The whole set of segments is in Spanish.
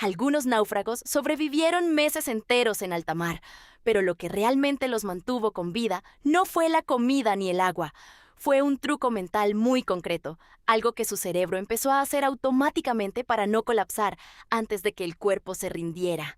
Algunos náufragos sobrevivieron meses enteros en alta mar, pero lo que realmente los mantuvo con vida no fue la comida ni el agua. Fue un truco mental muy concreto, algo que su cerebro empezó a hacer automáticamente para no colapsar antes de que el cuerpo se rindiera.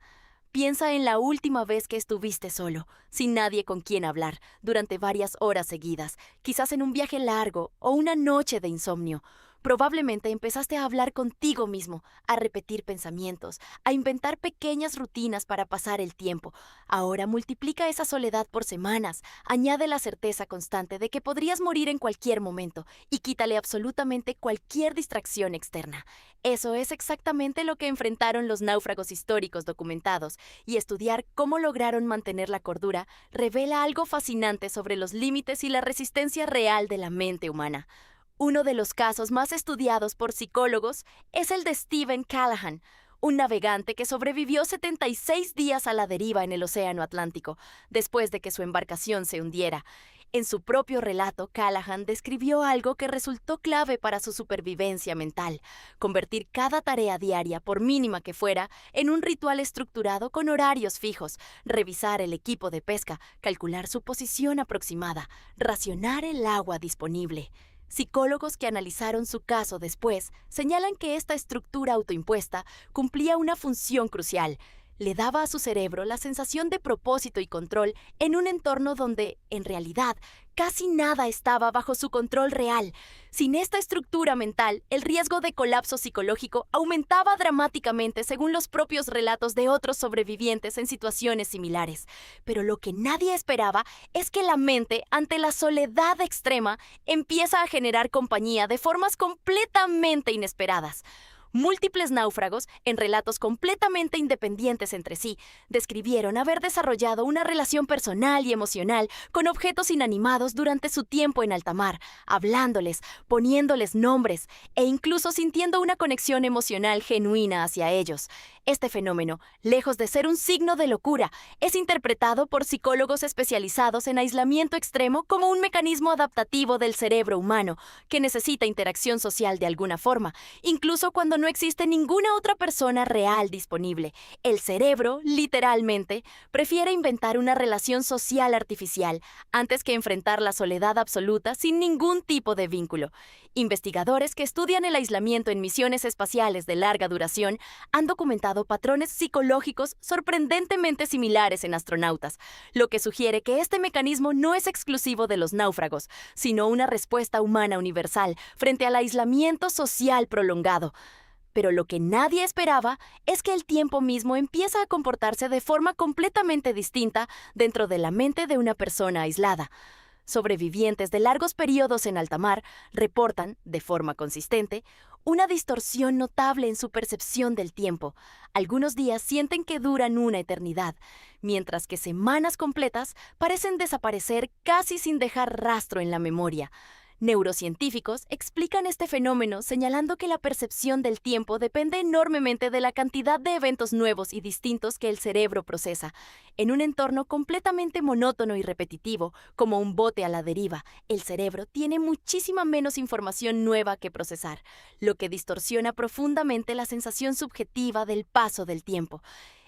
Piensa en la última vez que estuviste solo, sin nadie con quien hablar, durante varias horas seguidas, quizás en un viaje largo o una noche de insomnio. Probablemente empezaste a hablar contigo mismo, a repetir pensamientos, a inventar pequeñas rutinas para pasar el tiempo. Ahora multiplica esa soledad por semanas, añade la certeza constante de que podrías morir en cualquier momento y quítale absolutamente cualquier distracción externa. Eso es exactamente lo que enfrentaron los náufragos históricos documentados, y estudiar cómo lograron mantener la cordura revela algo fascinante sobre los límites y la resistencia real de la mente humana. Uno de los casos más estudiados por psicólogos es el de Stephen Callahan, un navegante que sobrevivió 76 días a la deriva en el Océano Atlántico, después de que su embarcación se hundiera. En su propio relato, Callahan describió algo que resultó clave para su supervivencia mental: convertir cada tarea diaria, por mínima que fuera, en un ritual estructurado con horarios fijos, revisar el equipo de pesca, calcular su posición aproximada, racionar el agua disponible. Psicólogos que analizaron su caso después señalan que esta estructura autoimpuesta cumplía una función crucial. Le daba a su cerebro la sensación de propósito y control en un entorno donde, en realidad, casi nada estaba bajo su control real. Sin esta estructura mental, el riesgo de colapso psicológico aumentaba dramáticamente según los propios relatos de otros sobrevivientes en situaciones similares. Pero lo que nadie esperaba es que la mente, ante la soledad extrema, empieza a generar compañía de formas completamente inesperadas. Múltiples náufragos, en relatos completamente independientes entre sí, describieron haber desarrollado una relación personal y emocional con objetos inanimados durante su tiempo en alta mar, hablándoles, poniéndoles nombres e incluso sintiendo una conexión emocional genuina hacia ellos. Este fenómeno, lejos de ser un signo de locura, es interpretado por psicólogos especializados en aislamiento extremo como un mecanismo adaptativo del cerebro humano que necesita interacción social de alguna forma, incluso cuando no existe ninguna otra persona real disponible. El cerebro, literalmente, prefiere inventar una relación social artificial antes que enfrentar la soledad absoluta sin ningún tipo de vínculo. Investigadores que estudian el aislamiento en misiones espaciales de larga duración han documentado patrones psicológicos sorprendentemente similares en astronautas, lo que sugiere que este mecanismo no es exclusivo de los náufragos, sino una respuesta humana universal frente al aislamiento social prolongado. Pero lo que nadie esperaba es que el tiempo mismo empieza a comportarse de forma completamente distinta dentro de la mente de una persona aislada. Sobrevivientes de largos periodos en alta mar reportan, de forma consistente, una distorsión notable en su percepción del tiempo. Algunos días sienten que duran una eternidad, mientras que semanas completas parecen desaparecer casi sin dejar rastro en la memoria. Neurocientíficos explican este fenómeno señalando que la percepción del tiempo depende enormemente de la cantidad de eventos nuevos y distintos que el cerebro procesa. En un entorno completamente monótono y repetitivo, como un bote a la deriva, el cerebro tiene muchísima menos información nueva que procesar, lo que distorsiona profundamente la sensación subjetiva del paso del tiempo.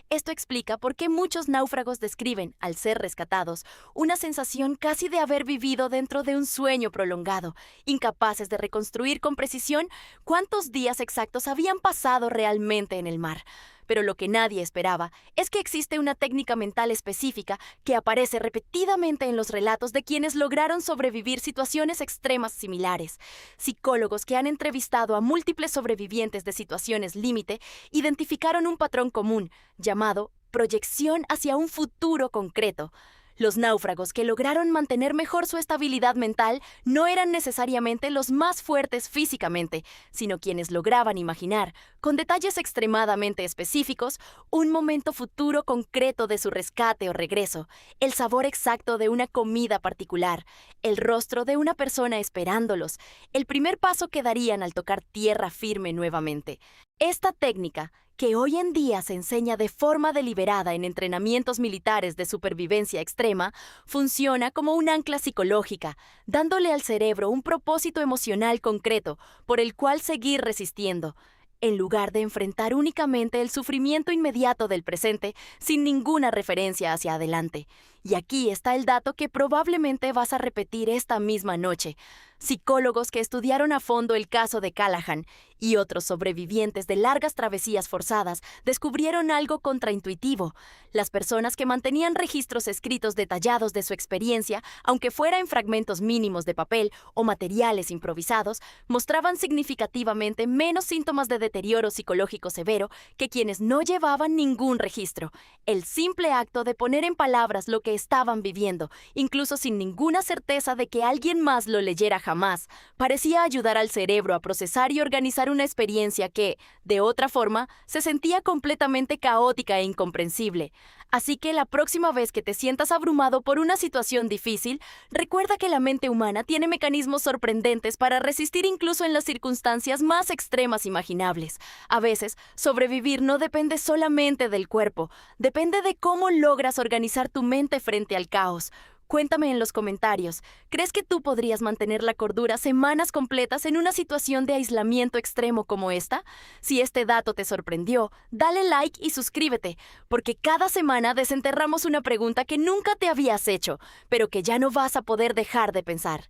Esto explica por qué muchos náufragos describen, al ser rescatados, una sensación casi de haber vivido dentro de un sueño prolongado, incapaces de reconstruir con precisión cuántos días exactos habían pasado realmente en el mar. Pero lo que nadie esperaba es que existe una técnica mental específica que aparece repetidamente en los relatos de quienes lograron sobrevivir situaciones extremas similares. Psicólogos que han entrevistado a múltiples sobrevivientes de situaciones límite identificaron un patrón común llamado proyección hacia un futuro concreto. Los náufragos que lograron mantener mejor su estabilidad mental no eran necesariamente los más fuertes físicamente, sino quienes lograban imaginar, con detalles extremadamente específicos, un momento futuro concreto de su rescate o regreso, el sabor exacto de una comida particular, el rostro de una persona esperándolos, el primer paso que darían al tocar tierra firme nuevamente. Esta técnica, que hoy en día se enseña de forma deliberada en entrenamientos militares de supervivencia extrema, funciona como un ancla psicológica, dándole al cerebro un propósito emocional concreto por el cual seguir resistiendo. en lugar de enfrentar únicamente el sufrimiento inmediato del presente sin ninguna referencia hacia adelante. Y aquí está el dato que probablemente vas a repetir esta misma noche. Psicólogos que estudiaron a fondo el caso de Callahan y otros sobrevivientes de largas travesías forzadas descubrieron algo contraintuitivo. Las personas que mantenían registros escritos detallados de su experiencia, aunque fuera en fragmentos mínimos de papel o materiales improvisados, mostraban significativamente menos síntomas de deterioro psicológico severo que quienes no llevaban ningún registro. El simple acto de poner en palabras lo que estaban viviendo, incluso sin ninguna certeza de que alguien más lo leyera jamás, parecía ayudar al cerebro a procesar y organizar una experiencia que, de otra forma, se sentía completamente caótica e incomprensible. Así que la próxima vez que te sientas abrumado por una situación difícil, recuerda que la mente humana tiene mecanismos sorprendentes para resistir incluso en las circunstancias más extremas imaginables. A veces, sobrevivir no depende solamente del cuerpo, depende de cómo logras organizar tu mente frente al caos. Cuéntame en los comentarios, ¿crees que tú podrías mantener la cordura semanas completas en una situación de aislamiento extremo como esta? Si este dato te sorprendió, dale like y suscríbete, porque cada semana desenterramos una pregunta que nunca te habías hecho, pero que ya no vas a poder dejar de pensar.